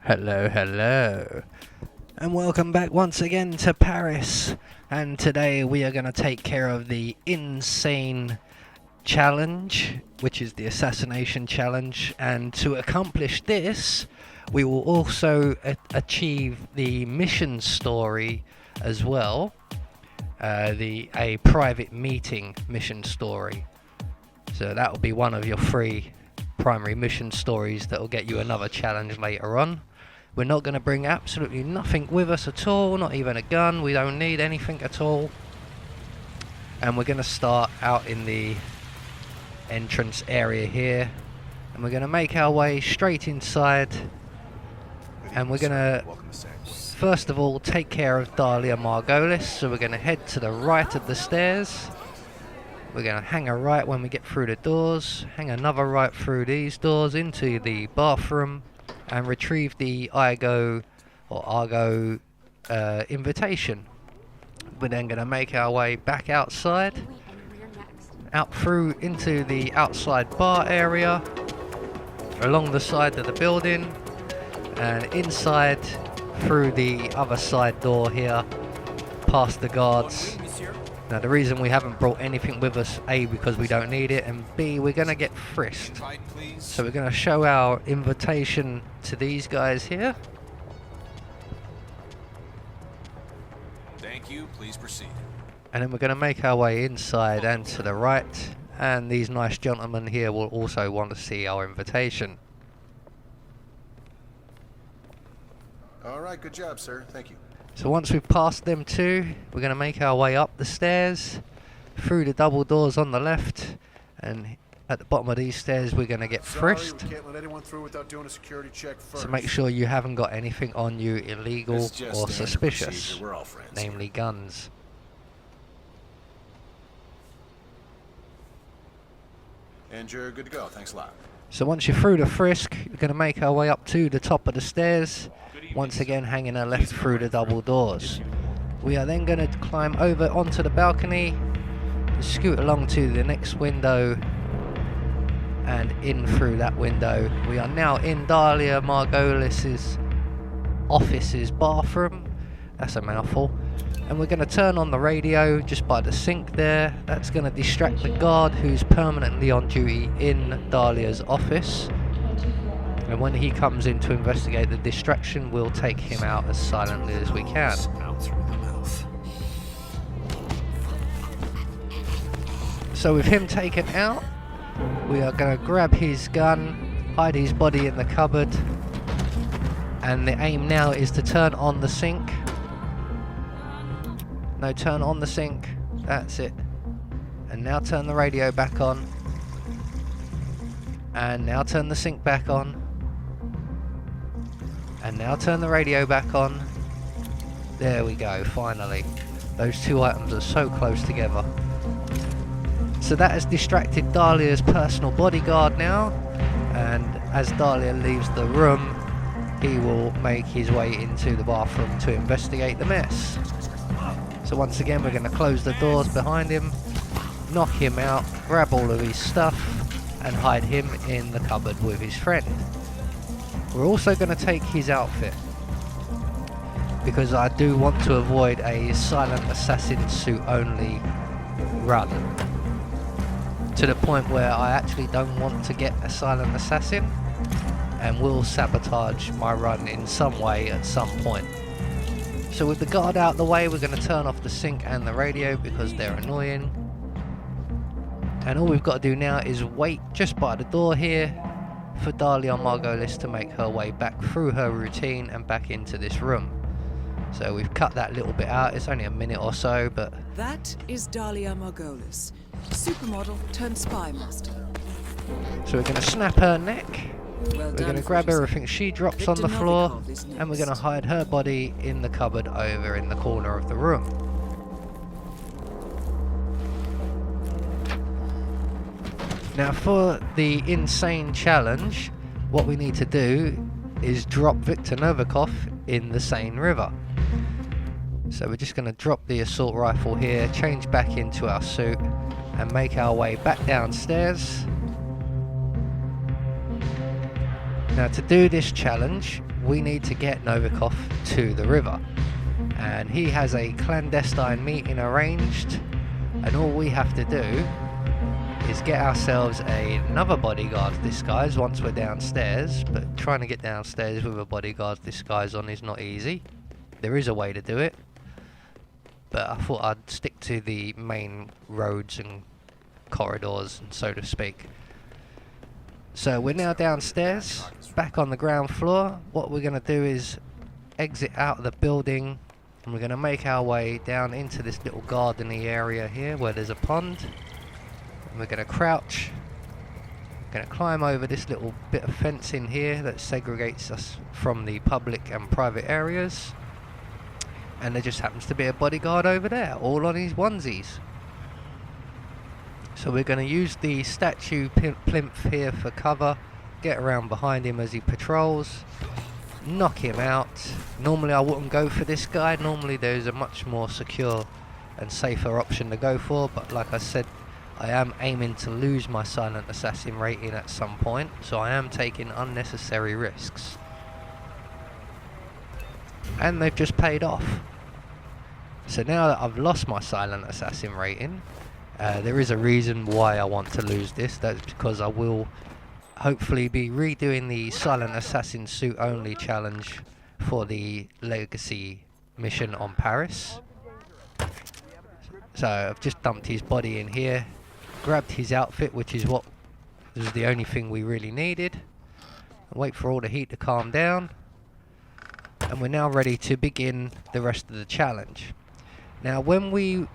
Hello, hello, and welcome back once again to Paris. And today we are going to take care of the insane challenge, which is the assassination challenge. And to accomplish this, we will also achieve the mission story as well, a private meeting mission story. So that will be one of your 3 primary mission stories that will get you another challenge later on. We're not going to bring absolutely nothing with us at all, not even a gun. We don't need anything at all. And we're going to start out in the entrance area here. And we're going to make our way straight inside. And we're going to, first of all, take care of Dahlia Margolis. So we're going to head to the right of the stairs. We're going to hang a right when we get through the doors. Hang another right through these doors into the bathroom. And retrieve the Argo invitation. We're then going to make our way back outside, out through into the outside bar area, along the side of the building, and inside through the other side door here, past the guards. Now the reason we haven't brought anything with us, A, because we don't need it, and B, we're going to get frisked. So we're going to show our invitation to these guys here. Thank you, please proceed. And then we're going to make our way inside and to the right. And these nice gentlemen here will also want to see our invitation. All right, good job, sir. Thank you. So once we've passed them two, we're going to make our way up the stairs, through the double doors on the left, and at the bottom of these stairs we're going to get frisked. Sorry, we can't let anyone through without doing a security check first. So make sure you haven't got anything on you illegal or suspicious, procedure. We're all friends namely here. guns. And you're good to go. Thanks a lot. So once you're through the frisk, we're going to make our way up to the top of the stairs, once again hanging our left through the double doors. We are then going to climb over onto the balcony, scoot along to the next window, and in through that window. We are now in Dahlia Margolis' office's bathroom. That's a mouthful. And we're going to turn on the radio just by the sink there. That's going to distract the guard who's permanently on duty in Dahlia's office. And when he comes in to investigate the distraction, we'll take him out as silently as we can. So with him taken out, we are going to grab his gun, hide his body in the cupboard, and the aim now is to turn on the sink. No, turn on the sink. That's it. And now turn the radio back on. And now turn the sink back on. And now turn the radio back on. There we go, finally. Those two items are so close together. So that has distracted Dahlia's personal bodyguard now. And as Dahlia leaves the room, he will make his way into the bathroom to investigate the mess. So once again, we're going to close the doors behind him, knock him out, grab all of his stuff, and hide him in the cupboard with his friend. We're also going to take his outfit, because I do want to avoid a silent assassin suit only run, to the point where I actually don't want to get a silent assassin, and will sabotage my run in some way at some point. So with the guard out the way, we're going to turn off the sink and the radio because they're annoying. And all we've got to do now is wait just by the door here for Dahlia Margolis to make her way back through her routine and back into this room. So we've cut that little bit out. It's only a minute or so, but... That is Dahlia Margolis, supermodel turned spy master. So we're going to snap her neck. Well We're going to done, grab Viktor. everything she drops on the Viktor floor, Novikov is and we're going to next. hide her body in the cupboard over in the corner of the room. Now for the insane challenge, what we need to do is drop Viktor Novikov in the Seine River. So we're just going to drop the assault rifle here, change back into our suit, and make our way back downstairs. Now to do this challenge, we need to get Novikov to the river. And he has a clandestine meeting arranged, and all we have to do is get ourselves another bodyguard disguise once we're downstairs. But trying to get downstairs with a bodyguard disguise on is not easy. There is a way to do it, but I thought I'd stick to the main roads and corridors, so to speak. So we're now downstairs, back on the ground floor. What we're going to do is exit out of the building, and we're going to make our way down into this little gardeny area here where there's a pond. And we're going to crouch, going to climb over this little bit of fence in here that segregates us from the public and private areas. And there just happens to be a bodyguard over there, all on his onesies. So we're going to use the statue plinth here for cover, get around behind him as he patrols, knock him out. Normally I wouldn't go for this guy, normally there's a much more secure and safer option to go for, but like I said, I am aiming to lose my silent assassin rating at some point, so I am taking unnecessary risks. And they've just paid off. So now that I've lost my silent assassin rating, there is a reason why I want to lose this. That's because I will hopefully be redoing the silent assassin suit only challenge for the legacy mission on Paris. So I've just dumped his body in here, grabbed his outfit, which is what was the only thing we really needed. Wait for all the heat to calm down, and we're now ready to begin the rest of the challenge. Now, when we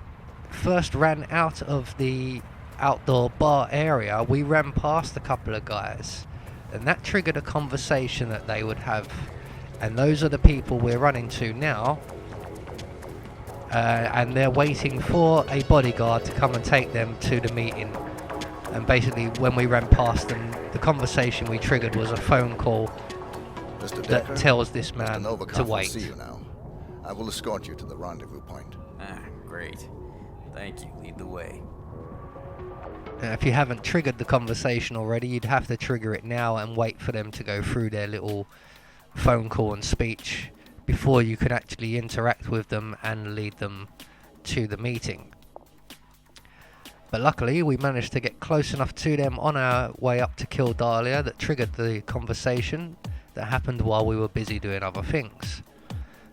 first ran out of the outdoor bar area, we ran past a couple of guys, and that triggered a conversation that they would have, and those are the people we're running to now. And they're waiting for a bodyguard to come and take them to the meeting. And basically, when we ran past them, the conversation we triggered was a phone call that tells this man to wait. See you now. I will escort you to the rendezvous point. Ah, great. Thank you. Lead the way. If you haven't triggered the conversation already, you'd have to trigger it now and wait for them to go through their little phone call and speech before you can actually interact with them and lead them to the meeting. But luckily we managed to get close enough to them on our way up to kill Dahlia that triggered the conversation that happened while we were busy doing other things.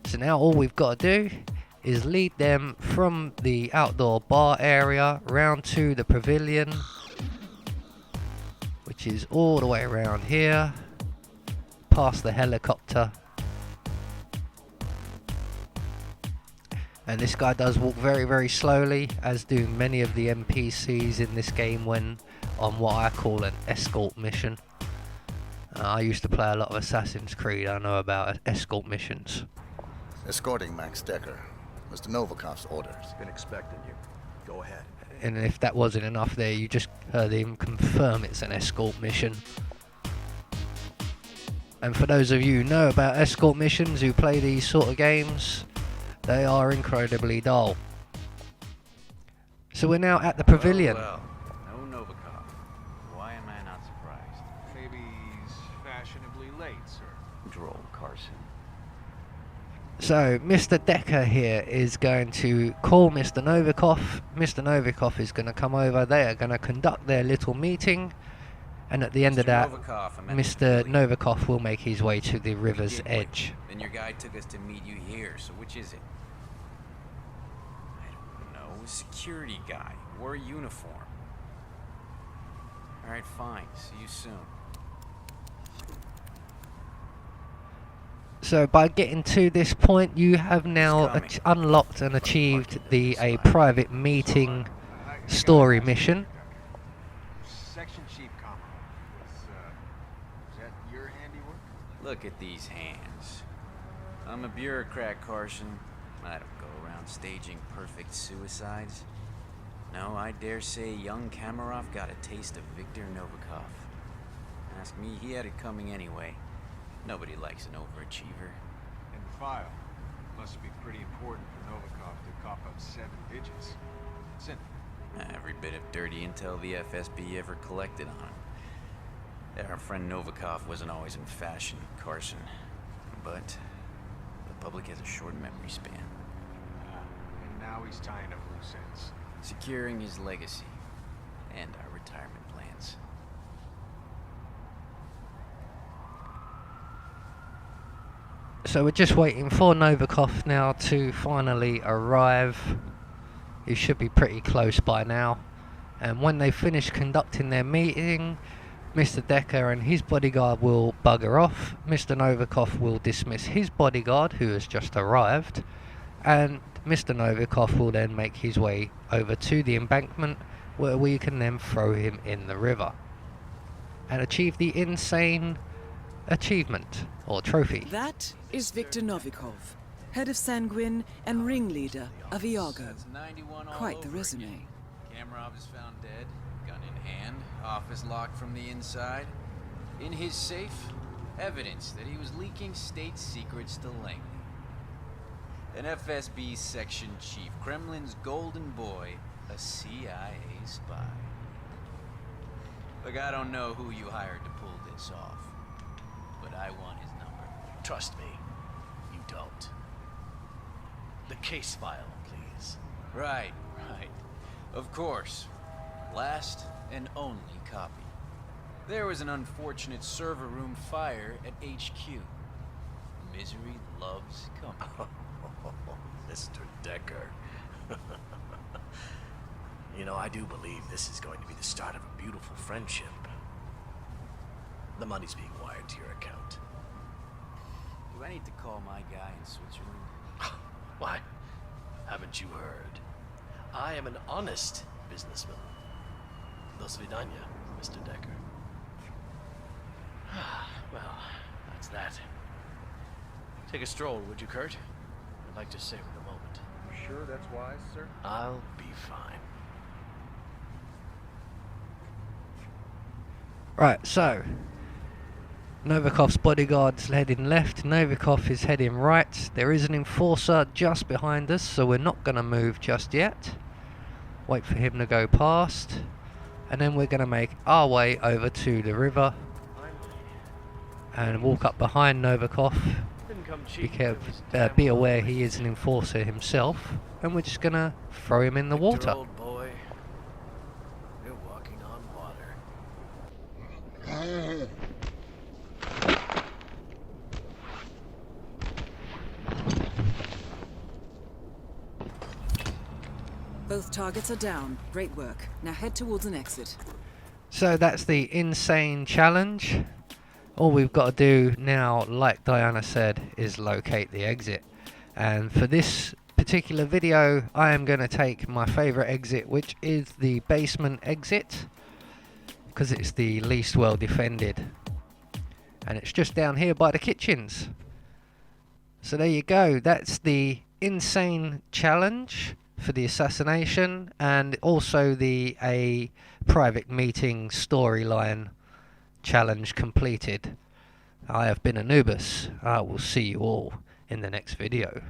So now all we've got to do is lead them from the outdoor bar area round to the pavilion, which is all the way around here, past the helicopter. And this guy does walk very, very slowly, as do many of the NPCs in this game when on what I call an escort mission. I used to play a lot of Assassin's Creed. I know about escort missions. Escorting Max Decker. Mr. Novikov's orders. Been expecting you. Go ahead. And if that wasn't enough there, you just heard him confirm it's an escort mission. And for those of you who know about escort missions, who play these sort of games, they are incredibly dull. So we're now at the pavilion. Well, no Novikov. Why am I not surprised? Maybe he's fashionably late, sir. Droll Carson. So Mr. Decker here is going to call Mr. Novikov. Mr. Novikov is going to come over. They are going to conduct their little meeting. And at the end of that, Mr. Novikov will make his way to the river's edge. Then your guy took us to meet you here, so which is it? I don't know. A security guy. Wore a uniform. Alright, fine. See you soon. So by getting to this point, you have now unlocked and achieved the private meeting story mission. Section chief combo. Is that your handiwork? Look at these hands. I'm a bureaucrat, Carson. I don't go around staging perfect suicides. No, I dare say young Kamarov got a taste of Viktor Novikov. Ask me, he had it coming anyway. Nobody likes an overachiever. In the file. Must be pretty important for Novikov to cough up 7 digits. It's in Every bit of dirty intel the FSB ever collected on him. Our friend Novikov wasn't always in fashion, Carson. but the public has a short memory span. And now he's tying up loose ends. Securing his legacy and our retirement plans. So we're just waiting for Novikov now to finally arrive. He should be pretty close by now. And when they finish conducting their meeting, Mr. Decker and his bodyguard will bugger off. Mr. Novikov will dismiss his bodyguard, who has just arrived. And Mr. Novikov will then make his way over to the embankment, where we can then throw him in the river and achieve the insane achievement or trophy. That is Viktor Novikov, head of Sanguine and ringleader of Iago. That's 91 all Quite the over resume. again. Kamarov is found dead, gun in hand, office locked from the inside. In his safe, evidence that he was leaking state secrets to Langley. An FSB section chief, Kremlin's golden boy, a CIA spy. Look, I don't know who you hired to pull this off, but I want his number. Trust me, you don't. The case file, please. Right. Of course. Last and only copy. There was an unfortunate server room fire at HQ. Misery loves company. Mr. Decker. You know, I do believe this is going to be the start of a beautiful friendship. The money's being wired to your account. Do I need to call my guy in Switzerland? Why? Haven't you heard? I am an honest businessman. Do svidaniya, Mr. Decker. Well, that's that. Take a stroll, would you, Kurt? I'd like to savor the moment. Sure that's wise, sir? I'll be fine. Right, so Novikov's bodyguard's heading left, Novikov is heading right. There is an enforcer just behind us, so we're not going to move just yet. Wait for him to go past, and then we're going to make our way over to the river and walk up behind Novikov. Be aware he is an enforcer himself, and we're just going to throw him in the water. Old boy, you're walking on water. Both targets are down. Great work. Now head towards an exit. So that's the insane challenge. All we've got to do now, like Diana said, is locate the exit. And for this particular video, I am going to take my favorite exit, which is the basement exit, because it's the least well defended. And it's just down here by the kitchens. So there you go. That's the insane challenge for the assassination, and also the a private meeting storyline challenge completed. I have been Anubis. I will see you all in the next video.